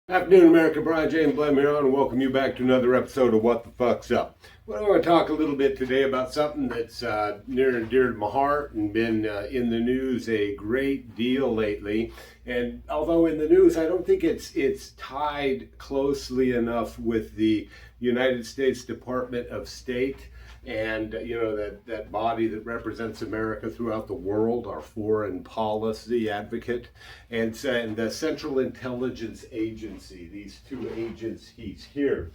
Afternoon, America. Brian James Blem here on, and welcome you back to another episode of What the Fuck's Up. Well, I want to talk a little bit today about something that's near and dear to my heart and been in the news a great deal lately. And although in the news, I don't think it's tied closely enough with the United States Department of State and that body that represents America throughout the world, our foreign policy advocate, and the Central Intelligence Agency. These two agencies here,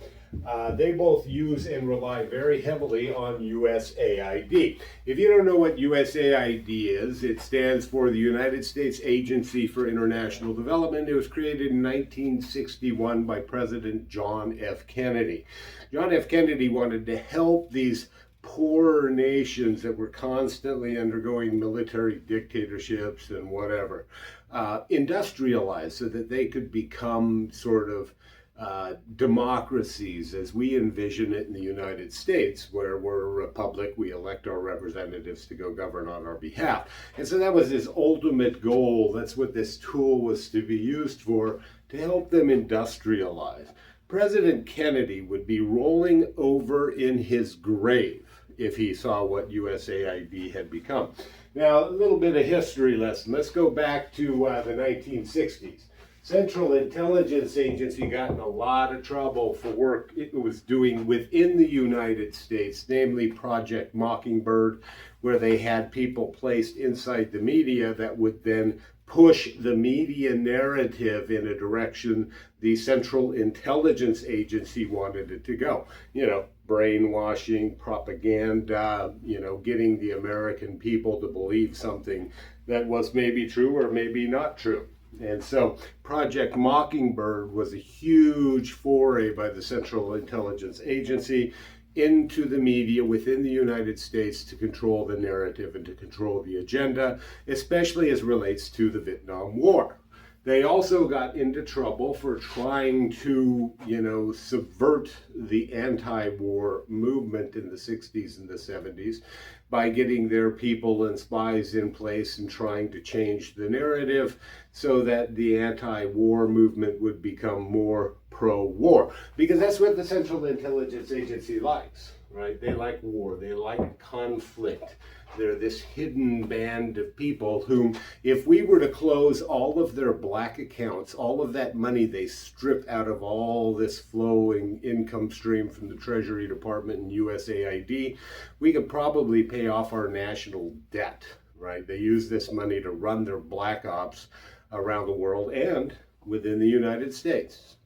they both use and rely very heavily on USAID. If you don't know what USAID is, it stands for the United States Agency for International Development. It was created in 1961 by President John F. Kennedy. John F. Kennedy wanted to help these poor nations that were constantly undergoing military dictatorships and whatever, industrialize so that they could become sort of democracies as we envision it in the United States, where we're a republic, we elect our representatives to go govern on our behalf. And so that was his ultimate goal. That's what this tool was to be used for, to help them industrialize. President Kennedy would be rolling over in his grave if he saw what USAID had become. Now, a little bit of history lesson. Let's go back to the 1960s. Central Intelligence Agency got in a lot of trouble for work it was doing within the United States, namely Project Mockingbird, where they had people placed inside the media that would then push the media narrative in a direction the Central Intelligence Agency wanted it to go. Brainwashing, propaganda, getting the American people to believe something that was maybe true or maybe not true. And so Project Mockingbird was a huge foray by the Central Intelligence Agency into the media within the United States to control the narrative and to control the agenda, especially as relates to the Vietnam War. They also got into trouble for trying to, subvert the anti-war movement in the 60s and the 70s by getting their people and spies in place and trying to change the narrative so that the anti-war movement would become more pro-war. Because that's what the Central Intelligence Agency likes, right? They like war, they like conflict. They're this hidden band of people whom, if we were to close all of their black accounts, all of that money they strip out of all this flowing income stream from the Treasury Department and USAID, we could probably pay off our national debt, right? They use this money to run their black ops around the world and within the United States.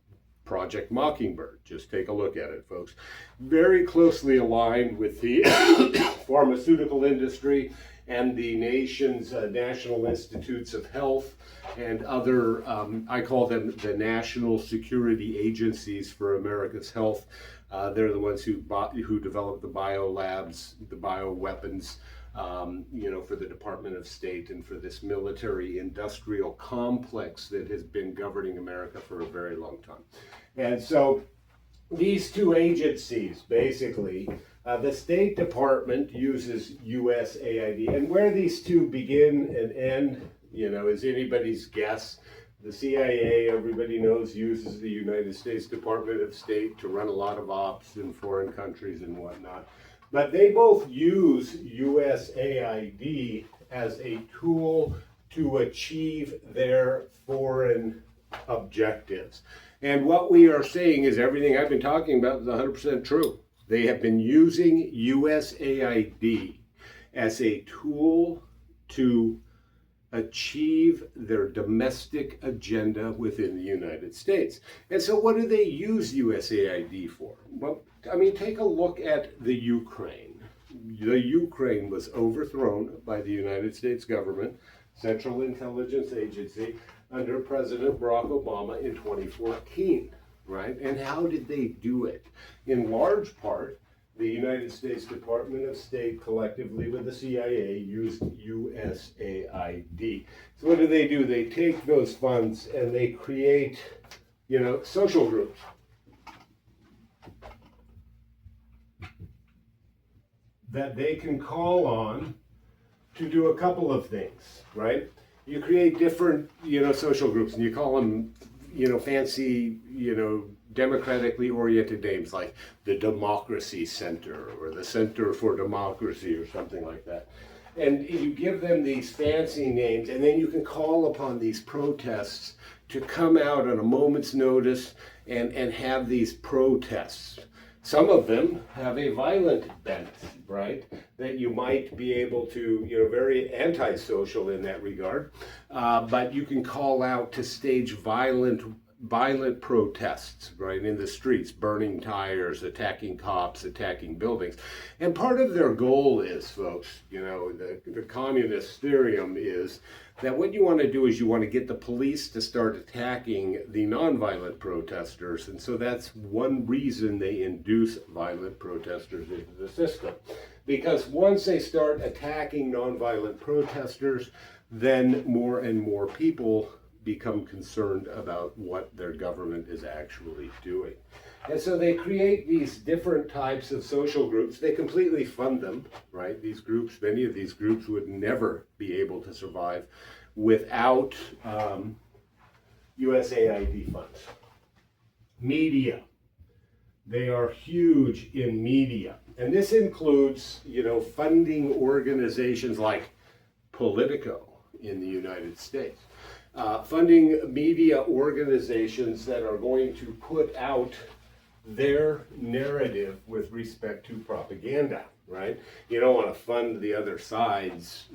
Project Mockingbird, just take a look at it, folks. Very closely aligned with the pharmaceutical industry and the nation's national institutes of health and other, I call them the national security agencies for America's health. They're the ones who develop the biolabs, the bioweapons, for the Department of State and for this military industrial complex that has been governing America for a very long time. And so these two agencies, basically, the State Department uses USAID, and where these two begin and end, is anybody's guess. The CIA, everybody knows, uses the United States Department of State to run a lot of ops in foreign countries and whatnot. But they both use USAID as a tool to achieve their foreign objectives. And what we are saying is everything I've been talking about is 100% true. They have been using USAID as a tool to achieve their domestic agenda within the United States. And so what do they use USAID for? Well, take a look at the Ukraine. The Ukraine was overthrown by the United States government, Central Intelligence Agency, under President Barack Obama in 2014, right? And how did they do it? In large part, the United States Department of State, collectively with the CIA, used USAID. So what do? They take those funds and they create, social groups. That they can call on to do a couple of things, right? You create different, social groups, and you call them fancy, democratically oriented names like the Democracy Center or the Center for Democracy or something like that. And you give them these fancy names, and then you can call upon these protests to come out on a moment's notice and have these protests. Some of them have a violent bent, right? That you might be able to, very antisocial in that regard. But you can call out to stage violent protests, right, in the streets, burning tires, attacking cops, attacking buildings. And part of their goal is, folks, the communist theorem is that what you want to do is you want to get the police to start attacking the nonviolent protesters. And so that's one reason they induce violent protesters into the system. Because once they start attacking nonviolent protesters, then more and more people become concerned about what their government is actually doing. And so they create these different types of social groups. They completely fund them, right? These groups, many of these groups would never be able to survive without USAID funds. Media. They are huge in media. And this includes, funding organizations like Politico in the United States. Funding media organizations that are going to put out their narrative with respect to propaganda, right? You don't want to fund the other side's,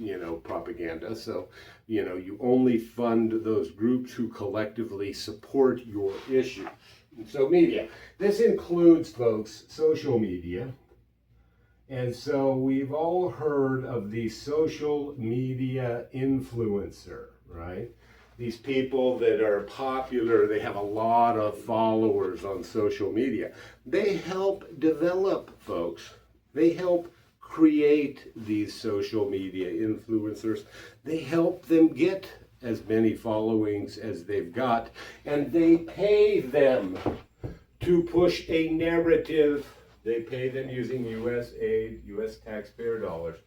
propaganda. So, you only fund those groups who collectively support your issues. And so media. This includes, folks, social media. And so we've all heard of the social media influencer, right? These people that are popular, they have a lot of followers on social media. They help develop, folks. They help create these social media influencers. They help them get as many followings as they've got, and they pay them to push a narrative. They pay them using USAID, US taxpayer dollars,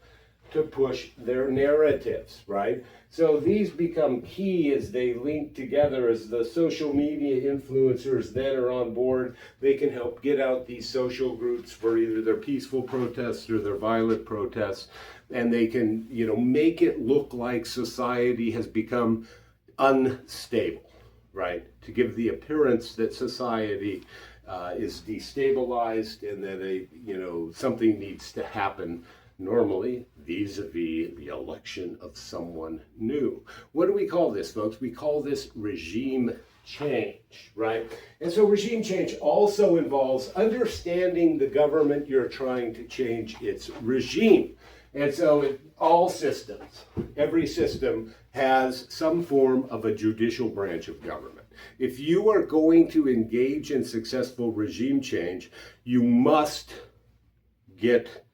to push their narratives, right? So these become key as they link together. As the social media influencers then are on board, they can help get out these social groups for either their peaceful protests or their violent protests, and they can, make it look like society has become unstable, right? To give the appearance that society is destabilized and that something needs to happen normally vis-a-vis the election of someone new. What do we call this, folks? We call this regime change, right? And so regime change also involves understanding the government you're trying to change its regime. And so all systems, every system has some form of a judicial branch of government. If you are going to engage in successful regime change, you must get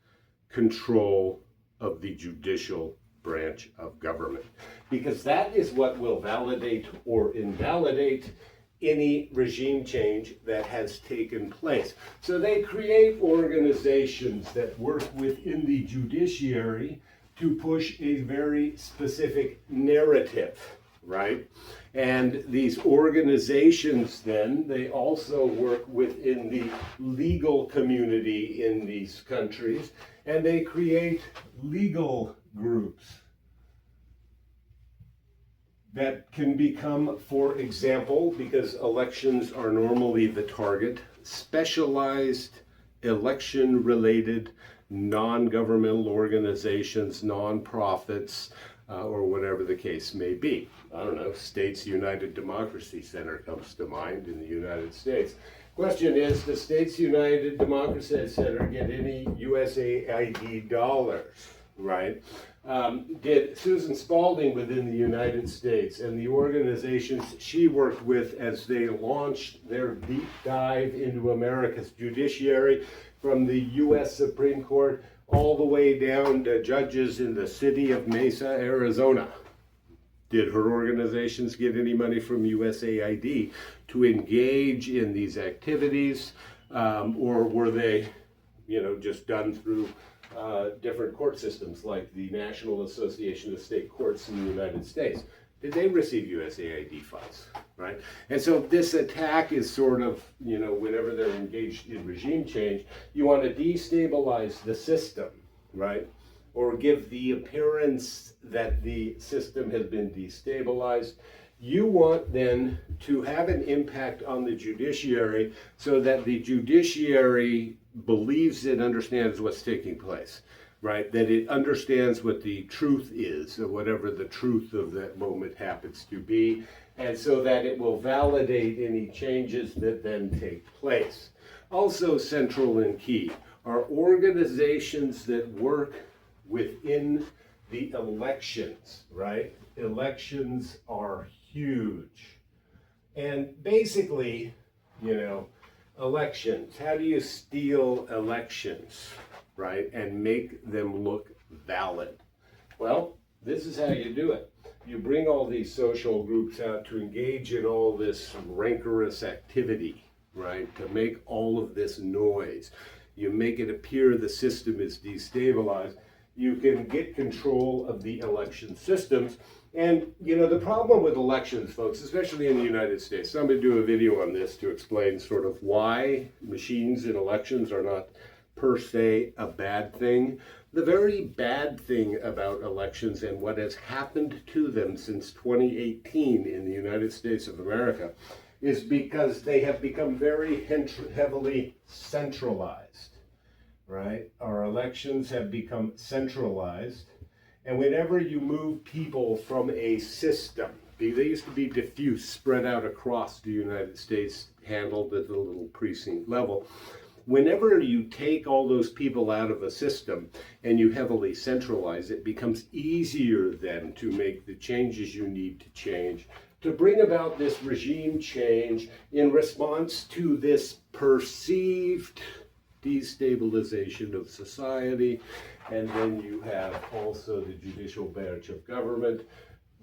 control of the judicial branch of government, because that is what will validate or invalidate any regime change that has taken place. So they create organizations that work within the judiciary to push a very specific narrative, right? And these organizations then, they also work within the legal community in these countries, and they create legal groups that can become, for example, because elections are normally the target, specialized election-related non-governmental organizations, non-profits, or whatever the case may be. I don't know, States United Democracy Center comes to mind in the United States. Question is, does States United Democracy Center get any USAID dollars, right? Did Susan Spalding within the United States and the organizations she worked with as they launched their deep dive into America's judiciary, from the U.S. Supreme Court all the way down to judges in the city of Mesa, Arizona. Did her organizations get any money from USAID to engage in these activities, or were they, just done through different court systems like the National Association of State Courts in the United States? Did they receive USAID funds? right? And so this attack is sort of, whenever they're engaged in regime change, you want to destabilize the system, right? Or give the appearance that the system has been destabilized. You want then to have an impact on the judiciary so that the judiciary believes it understands what's taking place, right? That it understands what the truth is, or whatever the truth of that moment happens to be, and so that it will validate any changes that then take place. Also central and key are organizations that work within the elections, right? Elections are huge. And basically, elections, how do you steal elections, right? And make them look valid? Well, this is how you do it. You bring all these social groups out to engage in all this rancorous activity, right? To make all of this noise. You make it appear the system is destabilized. You can get control of the election systems. And, the problem with elections, folks, especially in the United States, so I'm going to do a video on this to explain sort of why machines in elections are not per se a bad thing. The very bad thing about elections and what has happened to them since 2018 in the United States of America is because they have become very heavily centralized, right? Our elections have become centralized. And whenever you move people from a system, they used to be diffuse, spread out across the United States, handled at the little precinct level. Whenever you take all those people out of a system and you heavily centralize, it becomes easier then to make the changes you need to change, to bring about this regime change in response to this perceived destabilization of society. And then you have also the judicial branch of government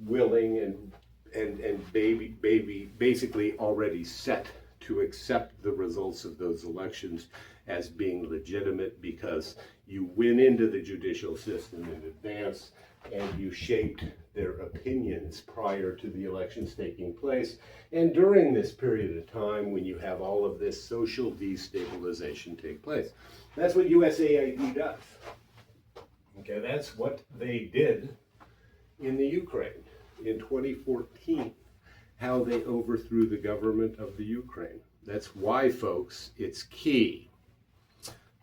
willing and basically already set to accept the results of those elections as being legitimate because you went into the judicial system in advance and you shaped their opinions prior to the elections taking place. And during this period of time when you have all of this social destabilization take place. That's what USAID does. Okay, that's what they did in the Ukraine in 2014, how they overthrew the government of the Ukraine. That's why, folks, it's key.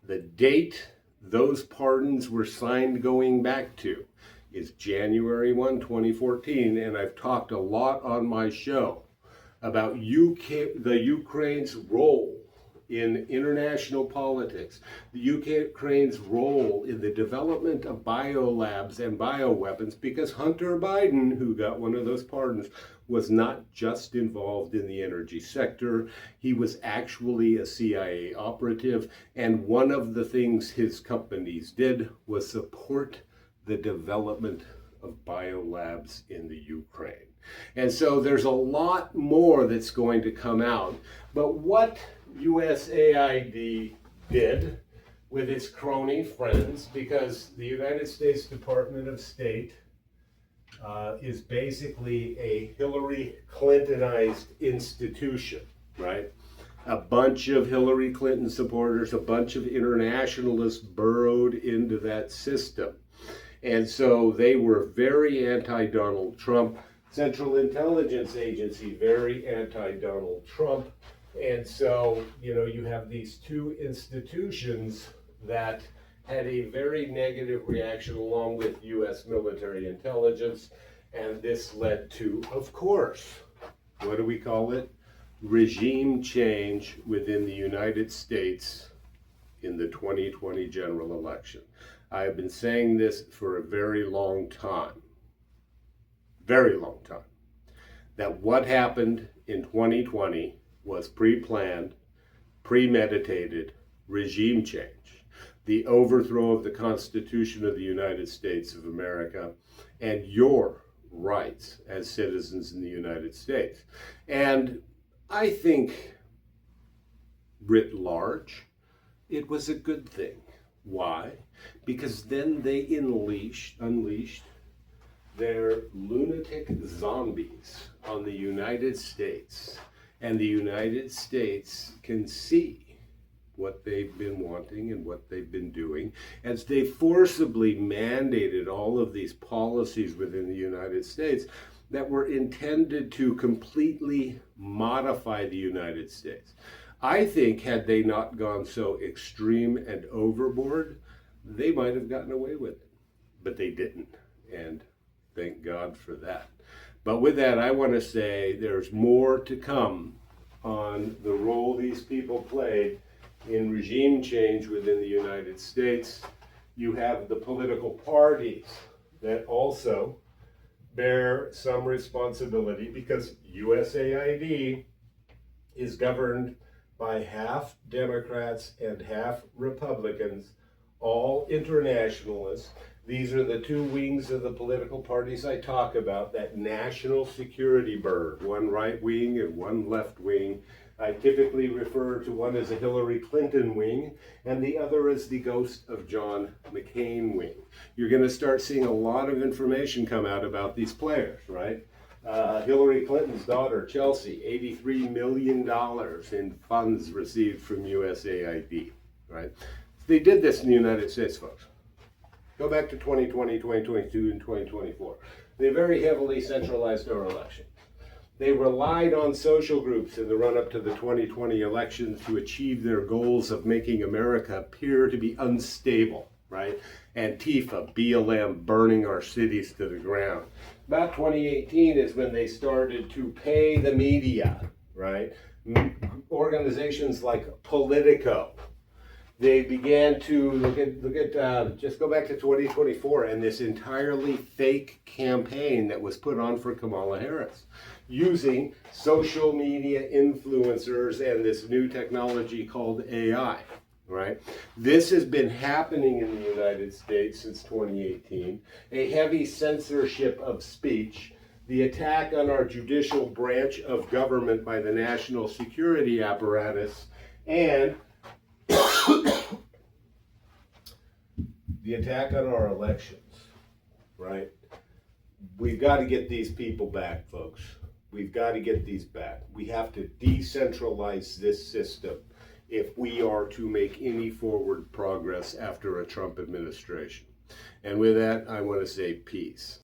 The date those pardons were signed going back to is January 1, 2014, and I've talked a lot on my show about the Ukraine's role in international politics, the Ukraine's role in the development of biolabs and bioweapons, because Hunter Biden, who got one of those pardons, was not just involved in the energy sector. He was actually a CIA operative, and one of the things his companies did was support the development of biolabs in the Ukraine. And so there's a lot more that's going to come out. But what USAID did with its crony friends, because the United States Department of State is basically a Hillary Clintonized institution, right? A bunch of Hillary Clinton supporters, a bunch of internationalists burrowed into that system. And so they were very anti-Donald Trump. Central Intelligence Agency, very anti-Donald Trump. And so, you have these two institutions that had a very negative reaction along with U.S. military intelligence. And this led to, of course, what do we call it? Regime change within the United States in the 2020 general election. I have been saying this for a very long time, that what happened in 2020 was pre-planned, premeditated regime change, the overthrow of the Constitution of the United States of America, and your rights as citizens in the United States. And I think, writ large, it was a good thing. Why? Because then they unleashed They're lunatic zombies on the United States. And the United States can see what they've been wanting and what they've been doing as they forcibly mandated all of these policies within the United States that were intended to completely modify the United States. I think had they not gone so extreme and overboard, they might have gotten away with it, but they didn't, and thank God for that. But with that, I want to say there's more to come on the role these people played in regime change within the United States. You have the political parties that also bear some responsibility because USAID is governed by half Democrats and half Republicans, all internationalists. These are the two wings of the political parties I talk about, that national security bird, one right wing and one left wing. I typically refer to one as a Hillary Clinton wing and the other as the ghost of John McCain wing. You're going to start seeing a lot of information come out about these players, right? Hillary Clinton's daughter, Chelsea, $83 million in funds received from USAID, right? They did this in the United States, folks. Go back to 2020, 2022, and 2024. They very heavily centralized our election. They relied on social groups in the run-up to the 2020 elections to achieve their goals of making America appear to be unstable, right? Antifa, BLM, burning our cities to the ground. About 2018 is when they started to pay the media, right? Organizations like Politico. They began to look at just go back to 2024 and this entirely fake campaign that was put on for Kamala Harris using social media influencers and this new technology called AI, right? This has been happening in the United States since 2018. A heavy censorship of speech, the attack on our judicial branch of government by the national security apparatus, and the attack on our elections, right? We've got to get these people back, folks. We've got to get these back. We have to decentralize this system if we are to make any forward progress after a Trump administration. And with that, I want to say peace.